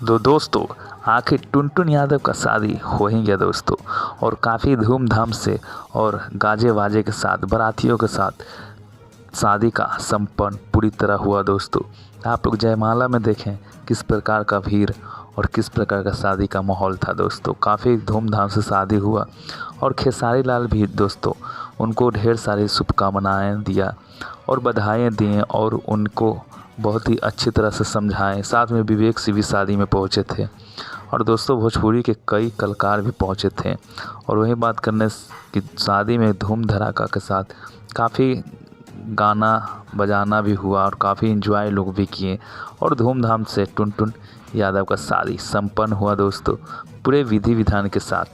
दोस्तों, आखिर टुनटुन यादव का शादी हो ही गया दोस्तों। और काफ़ी धूमधाम से और गाजे वाजे के साथ, बारातियों के साथ शादी का संपन्न पूरी तरह हुआ दोस्तों। आप लोग जयमाला में देखें किस प्रकार का भीड़ और किस प्रकार का शादी का माहौल था दोस्तों। काफ़ी धूमधाम से शादी हुआ और खेसारी लाल भी दोस्तों उनको ढेर सारी शुभकामनाएँ दिया और बधाइयाँ दी और उनको बहुत ही अच्छी तरह से समझाएं। साथ में विवेक से भी शादी में पहुंचे थे और दोस्तों भोजपुरी के कई कलाकार भी पहुंचे थे। और वही बात करने की शादी में धूम धड़ाका के साथ काफ़ी गाना बजाना भी हुआ और काफ़ी एंजॉय लोग भी किए और धूमधाम से टुनटुन यादव का शादी संपन्न हुआ दोस्तों, पूरे विधि विधान के साथ।